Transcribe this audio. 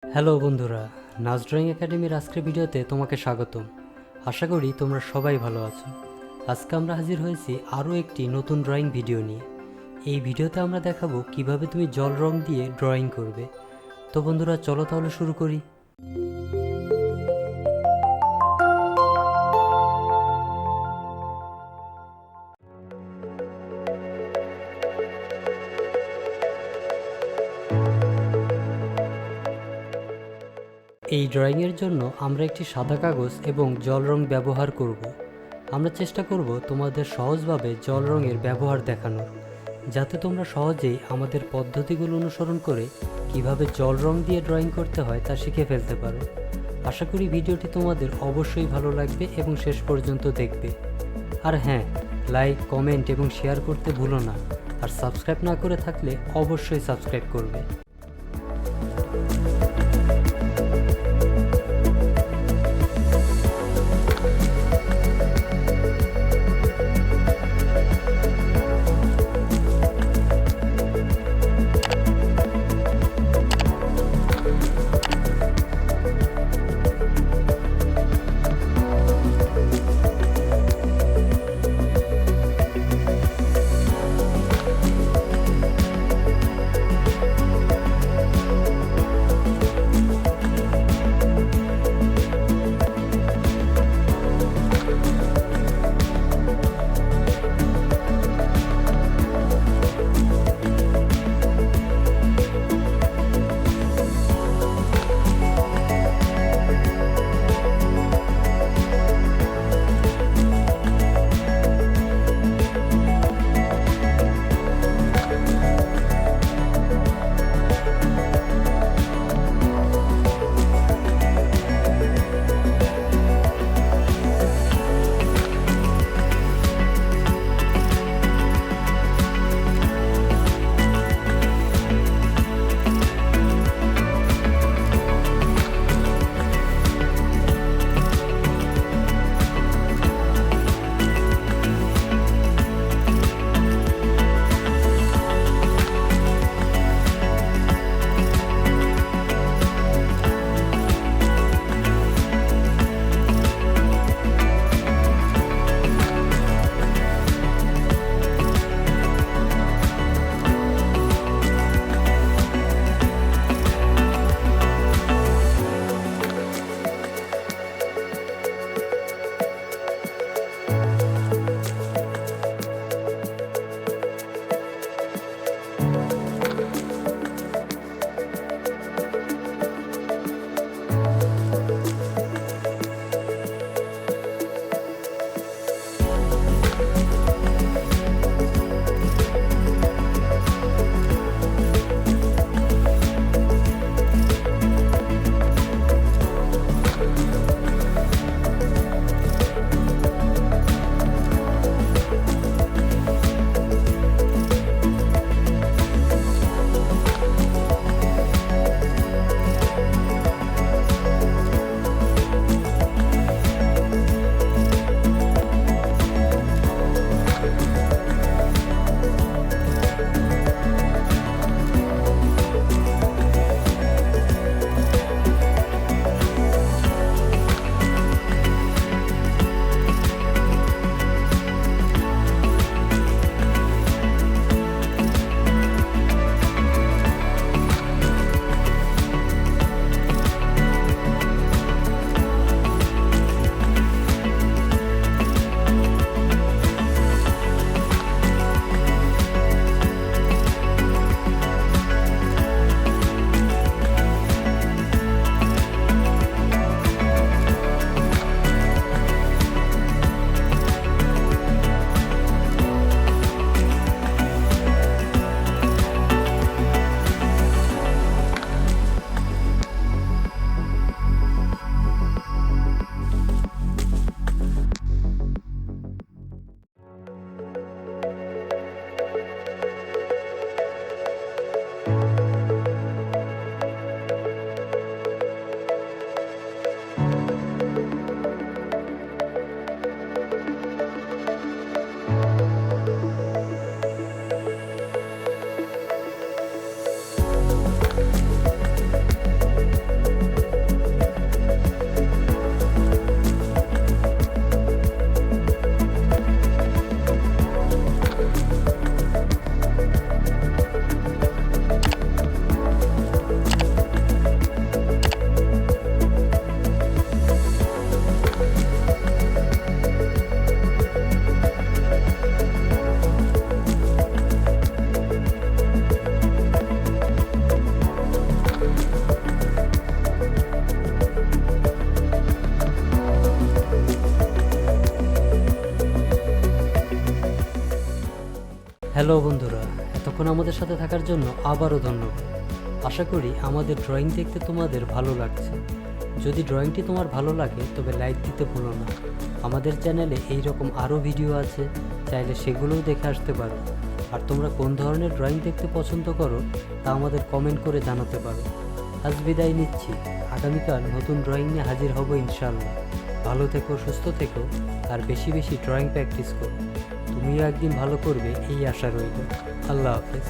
Hello বন্ধুরা, নাস drawing একাডেমির আজকের ভিডিওতে তোমাকে স্বাগতম। আশা করি তোমরা সবাই ভালো আছো। আজকে আমরা হাজির হয়েছি আরও একটি নতুন ড্রয়িং ভিডিও নিয়ে। এই ভিডিওতে আমরা দেখাবো কিভাবে তুমি জল রং দিয়ে ড্রয়িং করবে। তো বন্ধুরা, চলো তাহলে শুরু করি। এই ড্রয়িংয়ের জন্য আমরা একটি সাদা কাগজ এবং জল রং ব্যবহার করব। আমরা চেষ্টা করব তোমাদের সহজভাবে জল রঙের ব্যবহার দেখানোর, যাতে তোমরা সহজেই আমাদের পদ্ধতিগুলো অনুসরণ করে কিভাবে জল রং দিয়ে ড্রয়িং করতে হয় তা শিখে ফেলতে পারো। আশা করি ভিডিওটি তোমাদের অবশ্যই ভালো লাগবে এবং শেষ পর্যন্ত দেখবে। আর হ্যাঁ, লাইক, কমেন্ট এবং শেয়ার করতে ভুলো না। আর সাবস্ক্রাইব না করে থাকলে অবশ্যই সাবস্ক্রাইব করবে। হ্যালো বন্ধুরা, এতক্ষণ আমাদের সাথে থাকার জন্য আবারও ধন্যবাদ। আশা করি আমাদের ড্রয়িং দেখতে তোমাদের ভালো লাগছে। যদি ড্রয়িংটি তোমার ভালো লাগে তবে লাইক দিতে ভুলো না। আমাদের চ্যানেলে এই রকম আরও ভিডিও আছে, চাইলে সেগুলোও দেখে আসতে পারো। আর তোমরা কোন ধরনের ড্রয়িং দেখতে পছন্দ করো তা আমাদের কমেন্ট করে জানাতে পারো। আজ বিদায় নিচ্ছি, আগামীকাল নতুন ড্রয়িং নিয়ে হাজির হব ইনশাআল্লাহ। ভালো থেকো, সুস্থ থেকো, আর বেশি বেশি ড্রয়িং প্র্যাকটিস করো। তুমিও একদিন ভালো করবে এই আশা রইল। আল্লাহ হাফেজ।